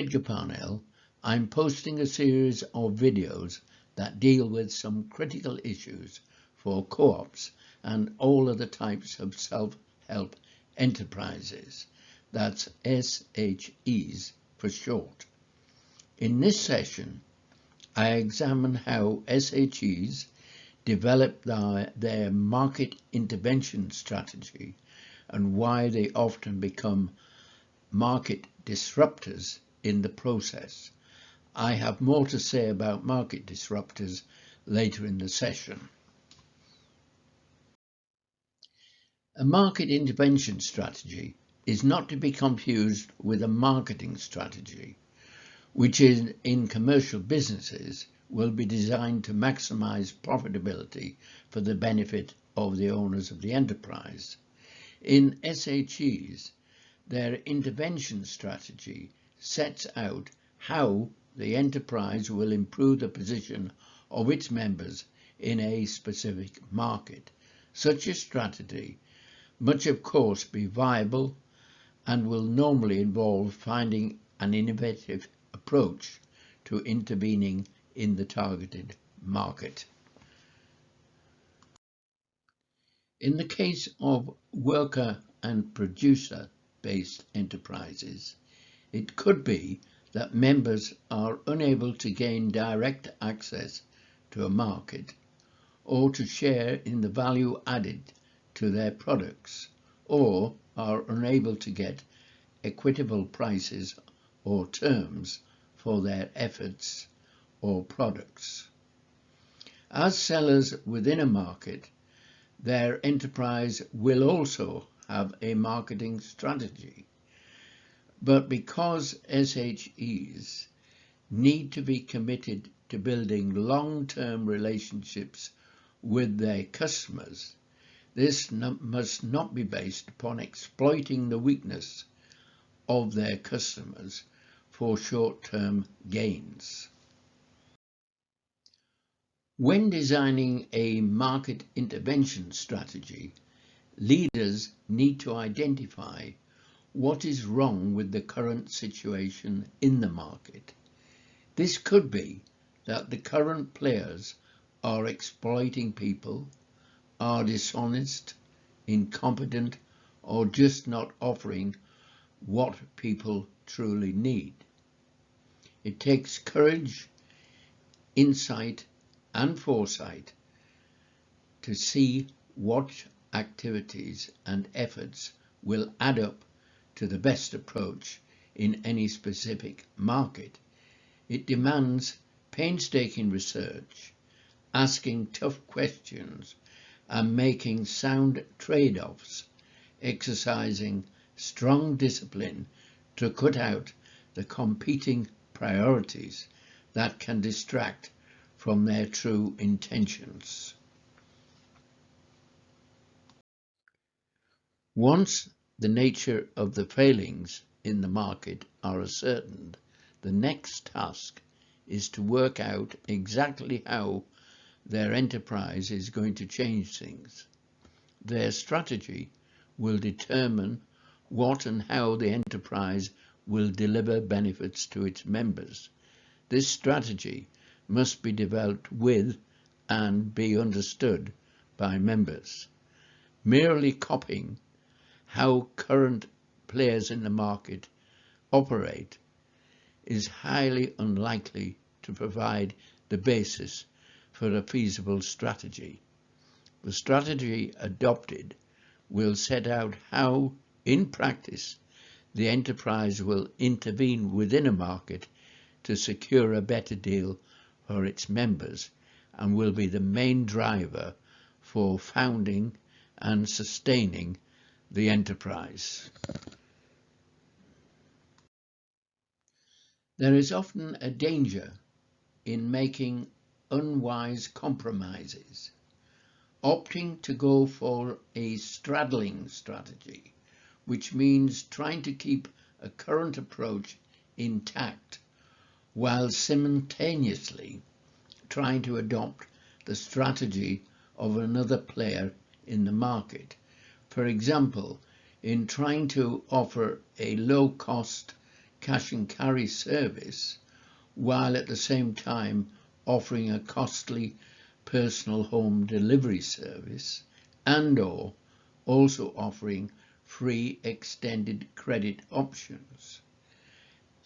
Edgar Parnell. I'm posting a series of videos that deal with some critical issues for co-ops and all other types of self-help enterprises. That's S.H.E.s for short. In this session, I examine how S.H.E.s develop their market intervention strategy and why they often become market disruptors in the process. I have more to say about market disruptors later in the session. A market intervention strategy is not to be confused with a marketing strategy, which in commercial businesses will be designed to maximize profitability for the benefit of the owners of the enterprise. In S.H.E.s, their intervention strategy sets out how the enterprise will improve the position of its members in a specific market. Such a strategy must of course be viable and will normally involve finding an innovative approach to intervening in the targeted market. In the case of worker and producer-based enterprises, it could be that members are unable to gain direct access to a market or to share in the value added to their products, or are unable to get equitable prices or terms for their efforts or products. As sellers within a market, their enterprise will also have a marketing strategy. But because S.H.E.s need to be committed to building long-term relationships with their customers, this must not be based upon exploiting the weakness of their customers for short-term gains. When designing a market intervention strategy, leaders need to identify what is wrong with the current situation in the market. This could be that the current players are exploiting people, are dishonest, incompetent, or just not offering what people truly need. It takes courage, insight, and foresight to see what activities and efforts will add up to the best approach in any specific market. It demands painstaking research, asking tough questions, and making sound trade-offs, exercising strong discipline to cut out the competing priorities that can distract from their true intentions. Once the nature of the failings in the market are ascertained, the next task is to work out exactly how their enterprise is going to change things. Their strategy will determine what and how the enterprise will deliver benefits to its members. This strategy must be developed with and be understood by members. Merely copying how current players in the market operate is highly unlikely to provide the basis for a feasible strategy. The strategy adopted will set out how, in practice, the enterprise will intervene within a market to secure a better deal for its members, and will be the main driver for founding and sustaining the enterprise. There is often a danger in making unwise compromises, opting to go for a straddling strategy, which means trying to keep a current approach intact while simultaneously trying to adopt the strategy of another player in the market. For example, in trying to offer a low-cost cash and carry service, while at the same time offering a costly personal home delivery service, and/or also offering free extended credit options.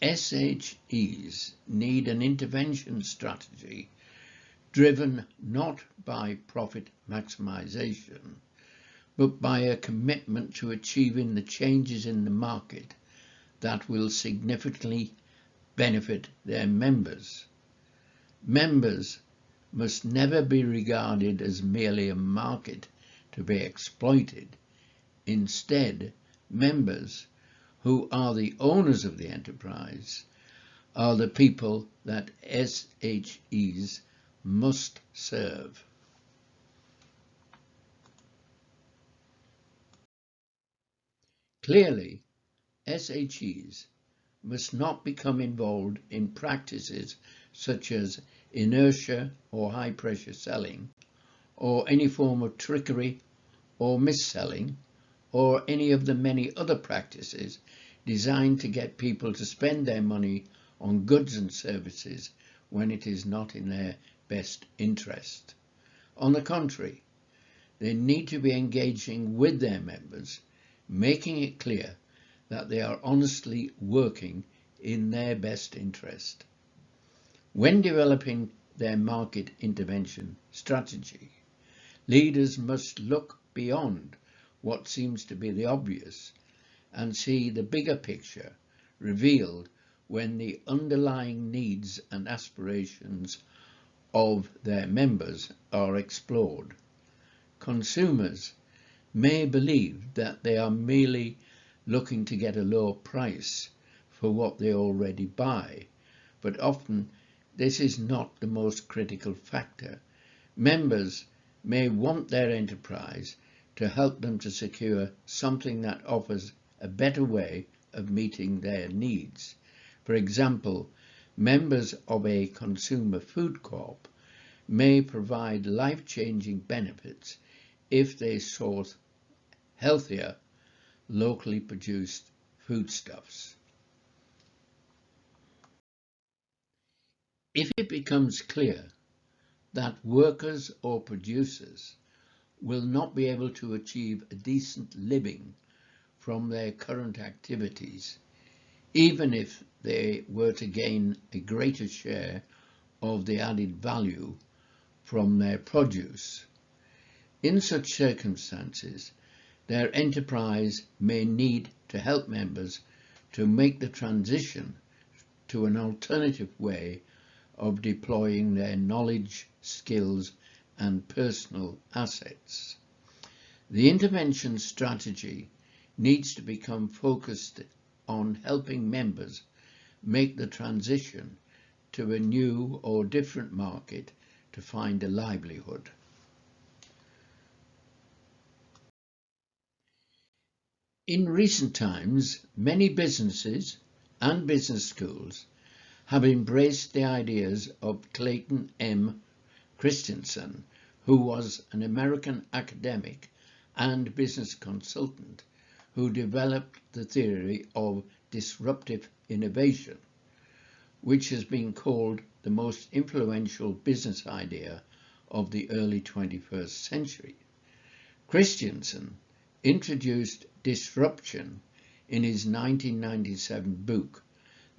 S.H.E.s need an intervention strategy driven not by profit maximization, but by a commitment to achieving the changes in the market that will significantly benefit their members. Members must never be regarded as merely a market to be exploited. Instead, members, who are the owners of the enterprise, are the people that S.H.E.s must serve. Clearly, S.H.E.s must not become involved in practices such as inertia or high-pressure selling, or any form of trickery or mis-selling, or any of the many other practices designed to get people to spend their money on goods and services when it is not in their best interest. On the contrary, they need to be engaging with their members, making it clear that they are honestly working in their best interest. When developing their market intervention strategy, leaders must look beyond what seems to be the obvious and see the bigger picture revealed when the underlying needs and aspirations of their members are explored. Consumers may believe that they are merely looking to get a lower price for what they already buy, but often this is not the most critical factor. Members may want their enterprise to help them to secure something that offers a better way of meeting their needs. For example, members of a consumer food co-op may provide life-changing benefits if they source healthier, locally produced foodstuffs. If it becomes clear that workers or producers will not be able to achieve a decent living from their current activities, even if they were to gain a greater share of the added value from their produce, in such circumstances, their enterprise may need to help members to make the transition to an alternative way of deploying their knowledge, skills, and personal assets. The intervention strategy needs to become focused on helping members make the transition to a new or different market to find a livelihood. In recent times, many businesses and business schools have embraced the ideas of Clayton M. Christensen, who was an American academic and business consultant who developed the theory of disruptive innovation, which has been called the most influential business idea of the early 21st century. Christensen introduced disruption in his 1997 book,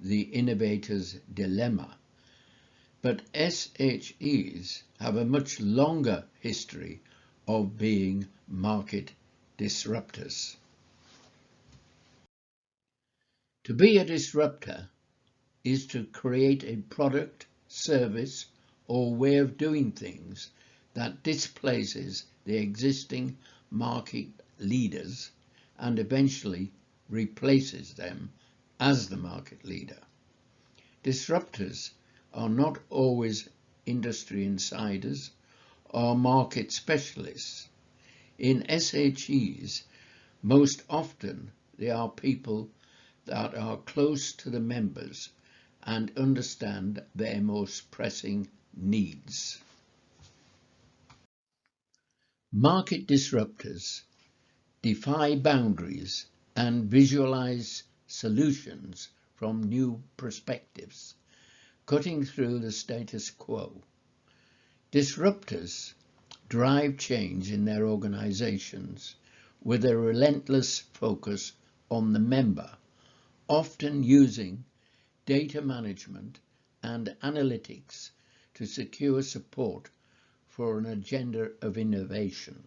The Innovator's Dilemma, but S.H.E.s have a much longer history of being market disruptors. To be a disruptor is to create a product, service, or way of doing things that displaces the existing market leaders and eventually replaces them as the market leader. Disruptors are not always industry insiders or market specialists. In S.H.E.s, most often they are people that are close to the members and understand their most pressing needs. Market disruptors defy boundaries and visualize solutions from new perspectives, cutting through the status quo. Disruptors drive change in their organizations with a relentless focus on the member, often using data management and analytics to secure support for an agenda of innovation.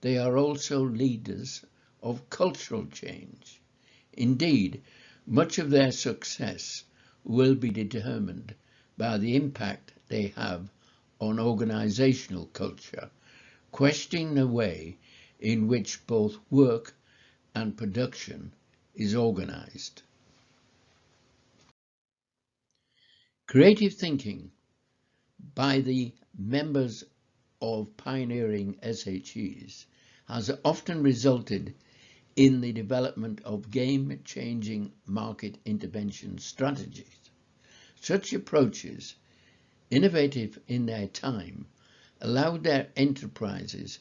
They are also leaders of cultural change. Indeed, much of their success will be determined by the impact they have on organizational culture, questioning the way in which both work and production is organized. Creative thinking by the members of pioneering S.H.E.s has often resulted in the development of game-changing market intervention strategies. Such approaches, innovative in their time, allowed their enterprises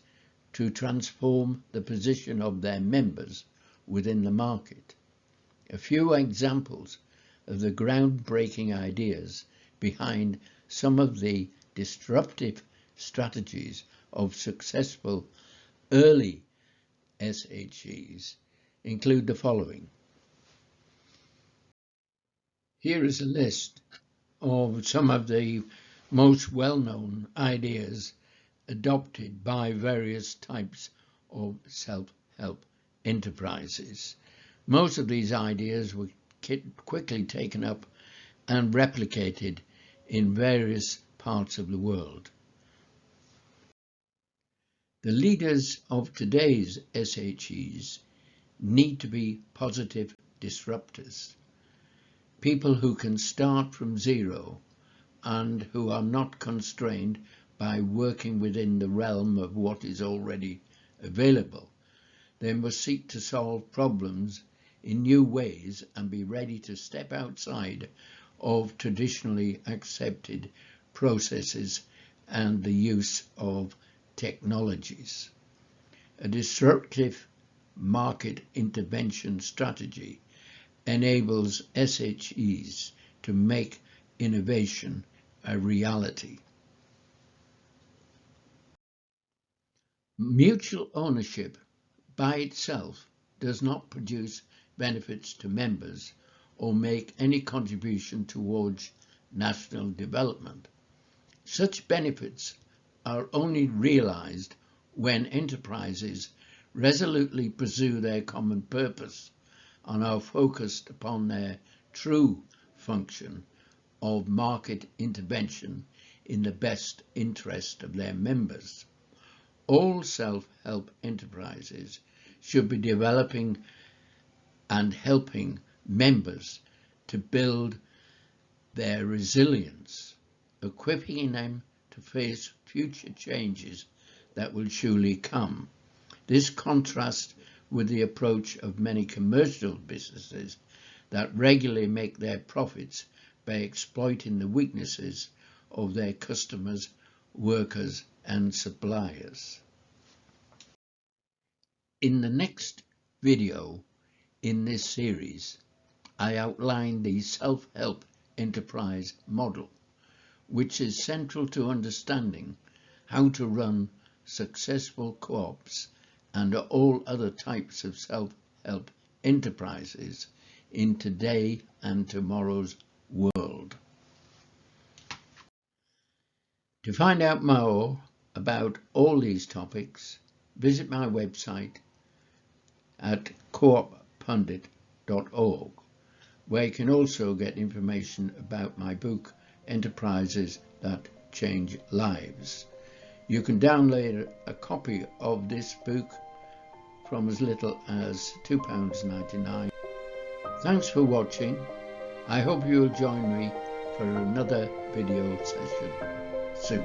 to transform the position of their members within the market. A few examples of the groundbreaking ideas behind some of the disruptive strategies of successful early S.H.E.s include the following. Here is a list of some of the most well-known ideas adopted by various types of self-help enterprises. Most of these ideas were quickly taken up and replicated in various parts of the world. The leaders of today's S.H.E.s need to be positive disruptors, people who can start from zero and who are not constrained by working within the realm of what is already available. They must seek to solve problems in new ways and be ready to step outside of traditionally accepted processes and the use of technologies. A disruptive market intervention strategy enables S.H.E.s to make innovation a reality. Mutual ownership by itself does not produce benefits to members or make any contribution towards national development. Such benefits are only realized when enterprises resolutely pursue their common purpose and are focused upon their true function of market intervention in the best interest of their members. All self-help enterprises should be developing and helping members to build their resilience, equipping them to face future changes that will surely come. This contrasts with the approach of many commercial businesses that regularly make their profits by exploiting the weaknesses of their customers, workers, and suppliers. In the next video in this series, I outline the self-help enterprise model, which is central to understanding how to run successful co-ops and all other types of self-help enterprises in today and tomorrow's world. To find out more about all these topics, visit my website at Co-oppundit.org, where you can also get information about my book, Enterprises That Change Lives. You can download a copy of this book from as little as £2.99. Thanks for watching. I hope you will join me for another video session soon.